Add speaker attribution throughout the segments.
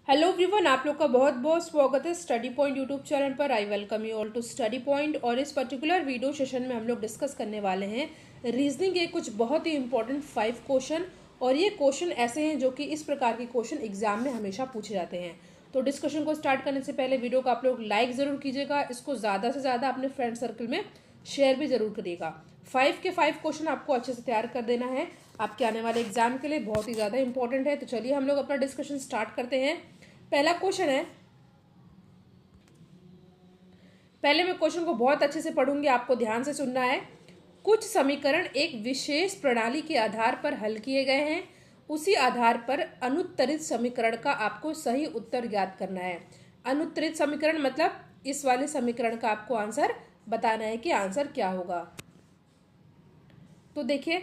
Speaker 1: Hello everyone, आप लोग का बहुत बहुत स्वागत है स्टडी पॉइंट यूट्यूब चैनल पर। I welcome you all to study point. और इस पर्टिकुलर वीडियो सेशन में हम लोग डिस्कस करने वाले हैं रीजनिंग के कुछ बहुत ही इंपॉर्टेंट 5 क्वेश्चन। और ये क्वेश्चन ऐसे हैं जो कि इस प्रकार के क्वेश्चन एग्जाम में हमेशा पूछे जाते हैं। तो डिस्कशन को स्टार्ट करने से पहले वीडियो को आप लोग लाइक ज़रूर कीजिएगा, इसको ज़्यादा से ज़्यादा अपने फ्रेंड सर्कल में शेयर भी ज़रूर करिएगा। 5 के 5 क्वेश्चन आपको अच्छे से तैयार कर देना है, आपके आने वाले एग्जाम के लिए बहुत ही ज़्यादा इंपॉर्टेंट है। तो चलिए हम लोग अपना डिस्कशन स्टार्ट करते हैं। पहला क्वेश्चन है, पहले मैं क्वेश्चन को बहुत अच्छे से पढ़ूंगी, आपको ध्यान से सुनना है। कुछ समीकरण एक विशेष प्रणाली के आधार पर हल किए गए हैं, उसी आधार पर अनुत्तरित समीकरण का आपको सही उत्तर ज्ञात करना है। अनुत्तरित समीकरण मतलब इस वाले समीकरण का आपको आंसर बताना है कि आंसर क्या होगा। तो देखिए,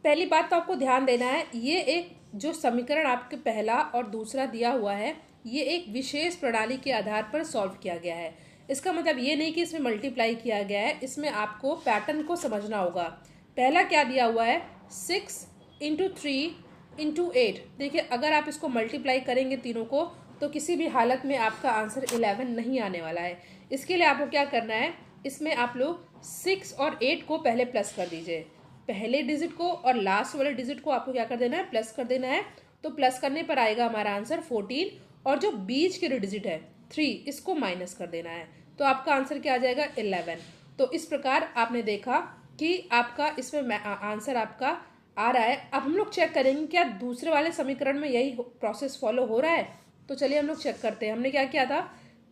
Speaker 1: पहली बात तो आपको ध्यान देना है, ये एक जो समीकरण आपके पहला और दूसरा दिया हुआ है, ये एक विशेष प्रणाली के आधार पर सॉल्व किया गया है। इसका मतलब ये नहीं कि इसमें मल्टीप्लाई किया गया है, इसमें आपको पैटर्न को समझना होगा। पहला क्या दिया हुआ है, 6 इंटू 3 इंटू 8। देखिए, अगर आप इसको मल्टीप्लाई करेंगे तीनों को तो किसी भी हालत में आपका आंसर 11 नहीं आने वाला है। इसके लिए आपको क्या करना है, इसमें आप लोग 6 और 8 को पहले प्लस कर दीजिए। पहले डिजिट को और लास्ट वाले डिजिट को आपको क्या कर देना है, प्लस कर देना है। तो प्लस करने पर आएगा हमारा आंसर 14, और जो बीच के डिजिट है 3, इसको माइनस कर देना है। तो आपका आंसर क्या आ जाएगा, 11। तो इस प्रकार आपने देखा कि आपका इसमें आंसर आपका आ रहा है। अब हम लोग चेक करेंगे क्या दूसरे वाले समीकरण में यही प्रोसेस फॉलो हो रहा है। तो चलिए हम लोग चेक करते हैं। हमने क्या किया था,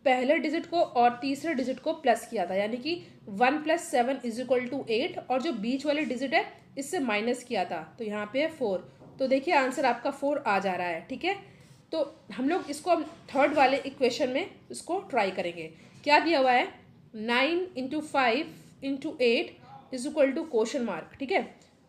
Speaker 1: पहले डिजिट को और तीसरे डिजिट को प्लस किया था, यानी कि 1 + 7 = 8, और जो बीच वाले डिजिट है इससे माइनस किया था, तो यहाँ पे है 4। तो देखिए आंसर आपका 4 आ जा रहा है, ठीक है। तो हम लोग इसको अब थर्ड वाले इक्वेशन में इसको ट्राई करेंगे। क्या दिया हुआ है, 9 × 5 × 8 = क्वेश्चन मार्क, ठीक है,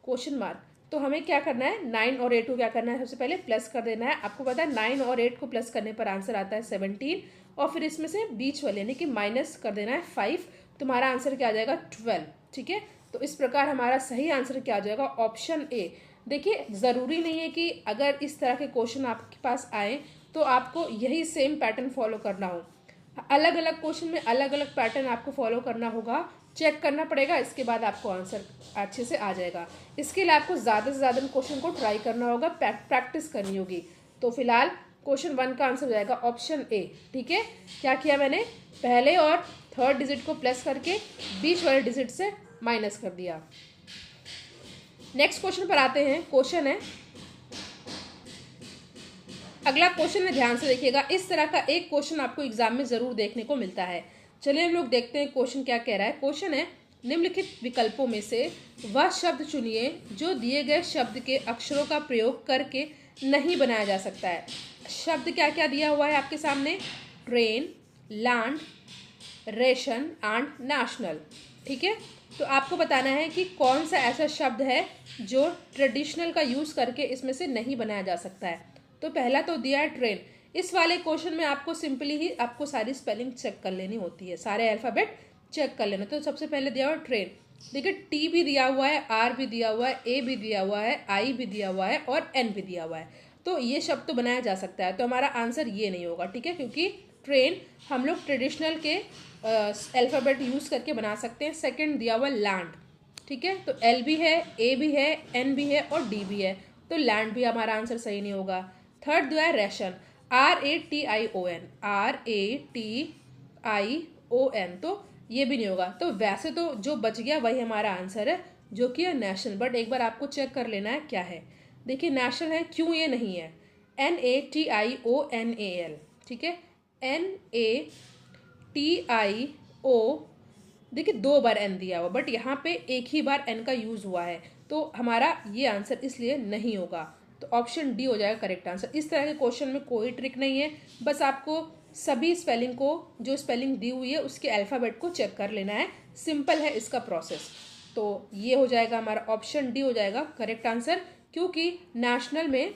Speaker 1: क्वेश्चन मार्क। तो हमें क्या करना है, 9 और 8 को क्या करना है, सबसे पहले प्लस कर देना है। आपको पता है 9 और 8 को प्लस करने पर आंसर आता है 17, और फिर इसमें से बीच वाले यानी कि माइनस कर देना है 5। तुम्हारा आंसर क्या आ जाएगा, 12, ठीक है। तो इस प्रकार हमारा सही आंसर क्या आ जाएगा, ऑप्शन ए। देखिए, ज़रूरी नहीं है कि अगर इस तरह के क्वेश्चन आपके पास आए तो आपको यही सेम पैटर्न फॉलो करना हो। अलग अलग क्वेश्चन में अलग अलग पैटर्न आपको फॉलो करना होगा, चेक करना पड़ेगा, इसके बाद आपको आंसर अच्छे से आ जाएगा। इसके लिए आपको ज़्यादा से ज़्यादा क्वेश्चन को ट्राई करना होगा, प्रैक्टिस करनी होगी। तो फिलहाल क्वेश्चन 1 का आंसर हो जाएगा ऑप्शन ए, ठीक है। क्या किया मैंने, पहले और थर्ड डिजिट को प्लस करके बीच वाले डिजिट से माइनस कर दिया। नेक्स्ट क्वेश्चन पर आते हैं। क्वेश्चन है, अगला क्वेश्चन में ध्यान से देखिएगा। इस तरह का एक क्वेश्चन आपको एग्जाम में जरूर देखने को मिलता है। चलिए हम लोग देखते हैं क्वेश्चन क्या कह रहा है। क्वेश्चन है, निम्नलिखित विकल्पों में से वह शब्द चुनिए जो दिए गए शब्द के अक्षरों का प्रयोग करके नहीं बनाया जा सकता है। शब्द क्या क्या दिया हुआ है आपके सामने, train, land, ration and national, ठीक है। तो आपको बताना है कि कौन सा ऐसा शब्द है जो ट्रेडिशनल का यूज़ करके इसमें से नहीं बनाया जा सकता है। तो पहला तो दिया है ट्रेन। इस वाले क्वेश्चन में आपको सिंपली ही आपको सारी स्पेलिंग चेक कर लेनी होती है, सारे अल्फ़ाबेट चेक कर लेना। तो सबसे पहले दिया हुआ है ट्रेन। देखिए, टी भी दिया हुआ है, आर भी दिया हुआ है, ए भी दिया हुआ है, आई भी दिया हुआ है और एन भी दिया हुआ है। तो ये शब्द तो बनाया जा सकता है। तो हमारा आंसर ये नहीं होगा, ठीक है, क्योंकि ट्रेन हम लोग ट्रेडिशनल के अल्फ़ाबेट यूज़ करके बना सकते हैं। सेकंड दिया हुआ लैंड, ठीक है। तो एल भी है, ए भी है, एन भी है और डी भी है। तो लैंड भी हमारा आंसर सही नहीं होगा। थर्ड दिया है रेशन, RATION, RATION, तो ये भी नहीं होगा। तो वैसे तो जो बच गया वही हमारा आंसर है, जो कि है नेशनल। बट एक बार आपको चेक कर लेना है क्या है। देखिए, नेशनल है, क्यों ये नहीं है, NATIONAL, ठीक है, NATIO। देखिए, 2 बार एन दिया हुआ, बट यहाँ पे एक ही बार एन का यूज़ हुआ है, तो हमारा ये आंसर इसलिए नहीं होगा। तो ऑप्शन डी हो जाएगा करेक्ट आंसर। इस तरह के क्वेश्चन में कोई ट्रिक नहीं है, बस आपको सभी स्पेलिंग को, जो स्पेलिंग दी हुई है उसके अल्फ़ाबेट को चेक कर लेना है। सिंपल है इसका प्रोसेस। तो ये हो जाएगा हमारा ऑप्शन डी हो जाएगा करेक्ट आंसर, क्योंकि नेशनल में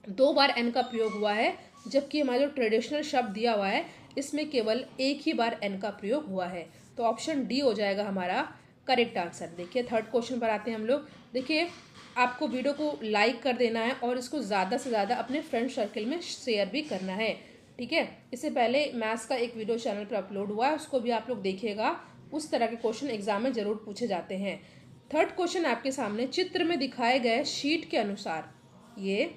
Speaker 1: 2 बार एन का प्रयोग हुआ है, जबकि हमारा जो ट्रेडिशनल शब्द दिया हुआ है इसमें केवल एक ही बार एन का प्रयोग हुआ है। तो ऑप्शन डी हो जाएगा हमारा करेक्ट आंसर। देखिए, थर्ड क्वेश्चन पर आते हैं हम लोग। देखिए, आपको वीडियो को लाइक कर देना है और इसको ज़्यादा से ज़्यादा अपने फ्रेंड सर्कल में शेयर भी करना है, ठीक है। इससे पहले मैथ्स का एक वीडियो चैनल पर अपलोड हुआ है, उसको भी आप लोग देखिएगा। उस तरह के क्वेश्चन एग्जाम में ज़रूर पूछे जाते हैं। थर्ड क्वेश्चन आपके सामने, चित्र में दिखाए गए शीट के अनुसार, ये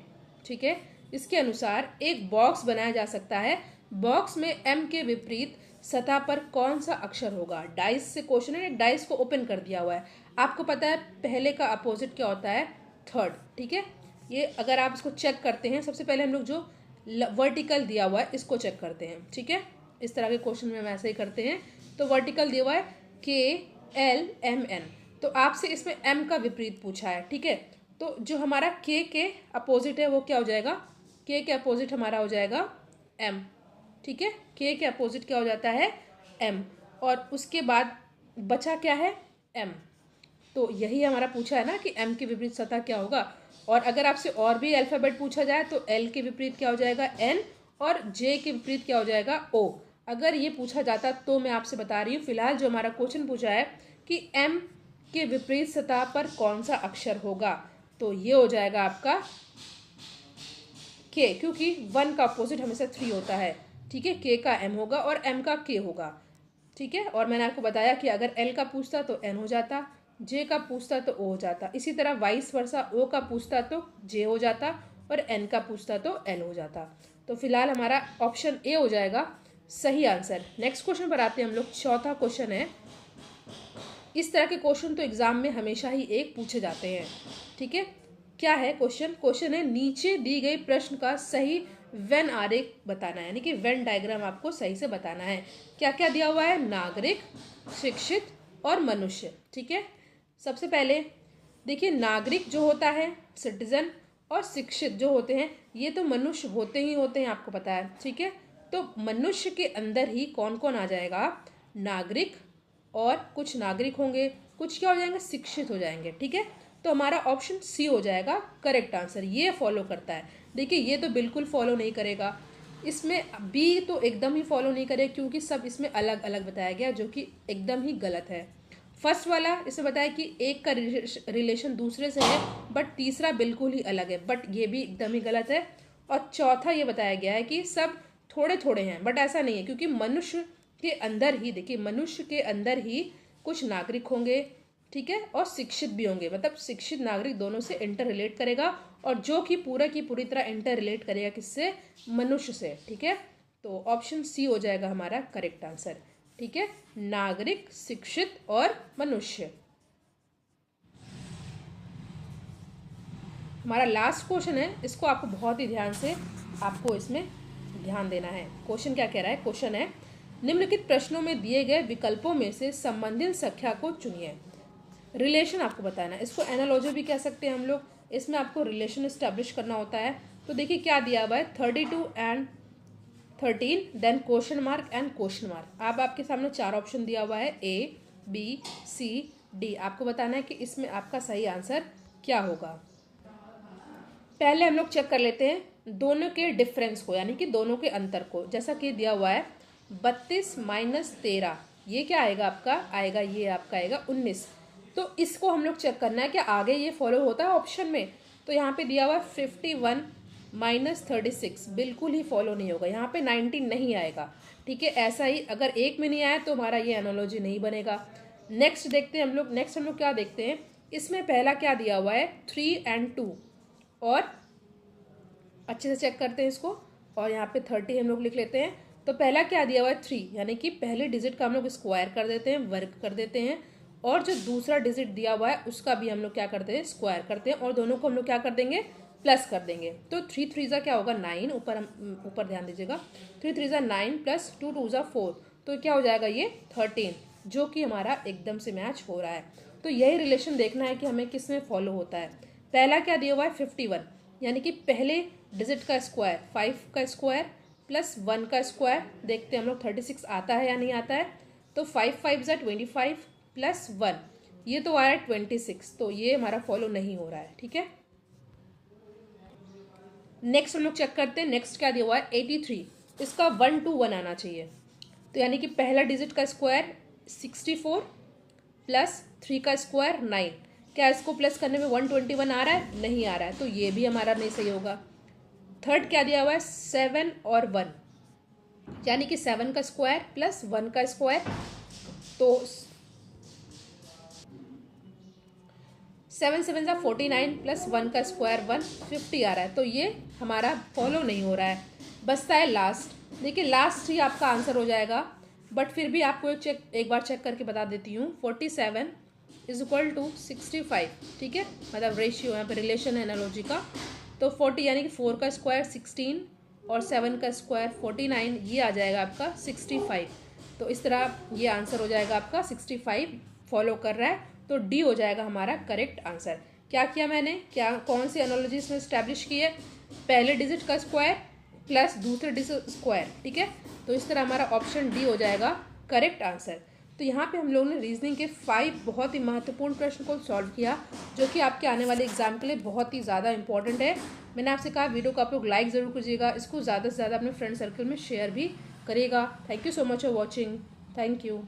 Speaker 1: ठीक है, इसके अनुसार एक बॉक्स बनाया जा सकता है। बॉक्स में एम के विपरीत सतह पर कौन सा अक्षर होगा। डाइस से क्वेश्चन है, डाइस को ओपन कर दिया हुआ है। आपको पता है पहले का अपोजिट क्या होता है, थर्ड, ठीक है। ये अगर आप इसको चेक करते हैं, सबसे पहले हम लोग जो वर्टिकल दिया हुआ है इसको चेक करते हैं, ठीक है। इस तरह के क्वेश्चन में हम ऐसे ही करते हैं। तो वर्टिकल दिया हुआ है KLMN, तो आपसे इसमें M का विपरीत पूछा है, ठीक है। तो जो हमारा K के अपोजिट है वो क्या हो जाएगा, K के अपोजिट हमारा हो जाएगा M, ठीक है। K के अपोजिट क्या हो जाता है, M, और उसके बाद बचा क्या है, M। तो यही हमारा पूछा है ना कि M के विपरीत सतह क्या होगा। और अगर आपसे और भी अल्फ़ाबेट पूछा जाए तो L के विपरीत क्या हो जाएगा, N, और J के विपरीत क्या हो जाएगा, O। अगर ये पूछा जाता तो मैं आपसे बता रही हूँ, फिलहाल जो हमारा क्वेश्चन पूछा है कि M के विपरीत सतह पर कौन सा अक्षर होगा, तो ये हो जाएगा आपका K, क्योंकि 1 का अपोजिट हमेशा 3 होता है, ठीक है। K का M होगा और M का K होगा, ठीक है। और मैंने आपको बताया कि अगर L का पूछता तो N हो जाता, J का पूछता तो O हो जाता, इसी तरह वाइस वर्सा, O का पूछता तो J हो जाता और N का पूछता तो L हो जाता। तो फिलहाल हमारा ऑप्शन A हो जाएगा सही आंसर। नेक्स्ट क्वेश्चन पर आते हैं हम लोग। चौथा क्वेश्चन है, इस तरह के क्वेश्चन तो एग्जाम में हमेशा ही एक पूछे जाते हैं, ठीक है। क्या है क्वेश्चन, क्वेश्चन है नीचे दी गई प्रश्न का सही वेन आरेख बताना है, यानी कि वेन डायग्राम आपको सही से बताना है। क्या क्या दिया हुआ है, नागरिक, शिक्षित और मनुष्य, ठीक है। सबसे पहले देखिए, नागरिक जो होता है सिटीजन, और शिक्षित जो होते हैं ये तो मनुष्य होते ही होते हैं, आपको पता है, ठीक है। तो मनुष्य के अंदर ही कौन कौन आ जाएगा, नागरिक, और कुछ नागरिक होंगे, कुछ क्या हो जाएंगे, शिक्षित हो जाएंगे, ठीक है। तो हमारा ऑप्शन C हो जाएगा करेक्ट आंसर। ये फॉलो करता है, देखिए ये तो बिल्कुल फॉलो नहीं करेगा, इसमें B तो एकदम ही फॉलो नहीं करेगा, क्योंकि सब इसमें अलग अलग बताया गया जो कि एकदम ही गलत है। फर्स्ट वाला इसमें बताया कि एक का रिलेशन दूसरे से है, बट तीसरा बिल्कुल ही अलग है, बट ये भी एकदम ही गलत है। और चौथा ये बताया गया है कि सब थोड़े थोड़े हैं, बट ऐसा नहीं है, क्योंकि मनुष्य के अंदर ही, देखिए मनुष्य के अंदर ही कुछ नागरिक होंगे, ठीक है, और शिक्षित भी होंगे, मतलब शिक्षित नागरिक दोनों से इंटर रिलेट करेगा, और जो कि पूरा की पूरी तरह इंटर रिलेट करेगा किससे, मनुष्य से, ठीक है। तो ऑप्शन C हो जाएगा हमारा करेक्ट आंसर, ठीक है, नागरिक, शिक्षित और मनुष्य। हमारा लास्ट क्वेश्चन है, इसको आपको बहुत ही ध्यान से आपको इसमें ध्यान देना है। क्वेश्चन क्या कह रहा है, क्वेश्चन है निम्नलिखित प्रश्नों में दिए गए विकल्पों में से संबंधित संख्या को चुनिए। रिलेशन आपको बताना है, इसको एनालॉजी भी कह सकते हैं हम लोग, इसमें आपको रिलेशन इस्टेब्लिश करना होता है। तो देखिए क्या दिया हुआ है, 32 and 13, then question mark and question mark. अब आपके सामने 4 ऑप्शन दिया हुआ है, A, B, C, D। आपको बताना है कि इसमें आपका सही आंसर क्या होगा। पहले हम लोग चेक कर लेते हैं दोनों के डिफरेंस को, यानी कि दोनों के अंतर को। जैसा कि दिया हुआ है 32 माइनस 13, ये क्या आएगा आपका, आएगा ये आपका आएगा 19। तो इसको हम लोग चेक करना है कि आगे ये फॉलो होता है ऑप्शन में। तो यहाँ पे दिया हुआ है 51 माइनस 36, बिल्कुल ही फॉलो नहीं होगा, यहाँ पे 19 नहीं आएगा, ठीक है। ऐसा ही अगर एक में नहीं आया तो हमारा ये एनालॉजी नहीं बनेगा। नेक्स्ट देखते हैं हम लोग, नेक्स्ट हम लोग क्या देखते हैं, इसमें पहला क्या दिया हुआ है 3 एंड 2, और अच्छे से चेक करते हैं इसको, और यहाँ पे 30 हम लोग लिख लेते हैं। तो पहला क्या दिया हुआ है 3, यानी कि पहले डिजिट का हम लोग स्क्वायर कर देते हैं, वर्ग कर देते हैं, और जो दूसरा डिजिट दिया हुआ है उसका भी हम लोग क्या करते हैं, स्क्वायर करते हैं, और दोनों को हम लोग क्या कर देंगे, प्लस कर देंगे। तो 3 3 क्या होगा 9, ऊपर ध्यान दीजिएगा, 3 3 9 प्लस 2 2 4, तो क्या हो जाएगा ये 13, जो कि हमारा एकदम से मैच हो रहा है। तो यही रिलेशन देखना है कि हमें किस में फॉलो होता है। पहला क्या दिया हुआ है 51, यानी कि पहले डिजिट का स्क्वायर 5 का स्क्वायर प्लस 1 का स्क्वायर, देखते हैं हम लोग 36 आता है या नहीं आता है। तो 5 5 25 प्लस 1, ये तो आया 26, तो ये हमारा फॉलो नहीं हो रहा है, ठीक है। नेक्स्ट हम लोग चेक करते हैं, नेक्स्ट क्या दिया हुआ है 83, इसका 1 to 1 आना चाहिए। तो यानी कि पहला डिजिट का स्क्वायर 64 प्लस 3 का स्क्वायर 9, क्या इसको प्लस करने में 121 आ रहा है? नहीं आ रहा है, तो ये भी हमारा नहीं सही होगा। थर्ड क्या दिया हुआ है? 7 और 1, यानी कि 7 का स्क्वायर प्लस 1 का स्क्वायर, तो 7 7 ज़ा 49 प्लस 1 का स्क्वायर 150 आ रहा है, तो ये हमारा फॉलो नहीं हो रहा है। बचता है लास्ट। देखिए लास्ट ही आपका आंसर हो जाएगा, बट फिर भी आपको एक बार चेक करके बता देती हूँ। 47 इज इक्वल टू 65, ठीक है, मतलब रेशियो यहाँ पे रिलेशन है एनालॉजी का। तो 40 यानी कि 4 का स्क्वायर 16 और 7 का स्क्वायर 49, ये आ जाएगा आपका 65। तो इस तरह ये आंसर हो जाएगा आपका 65 फॉलो कर रहा है, तो डी हो जाएगा हमारा करेक्ट आंसर। क्या किया मैंने, क्या कौन सी एनालॉजी इसमें स्टैब्लिश की है? पहले डिजिट का स्क्वायर प्लस दूसरे डिजिट स्क्वायर, ठीक है, तो इस तरह हमारा ऑप्शन डी हो जाएगा करेक्ट आंसर। तो यहाँ पे हम लोगों ने रीजनिंग के 5 बहुत ही महत्वपूर्ण प्रश्न को सॉल्व किया, जो कि आपके आने वाले एग्जाम के लिए बहुत ही ज़्यादा इंपॉर्टेंट है। मैंने आपसे कहा वीडियो को आप लोग लाइक ज़रूर कीजिएगा, इसको ज़्यादा से ज़्यादा अपने फ्रेंड सर्कल में शेयर भी करिएगा। Thank you so much for watching. Thank you.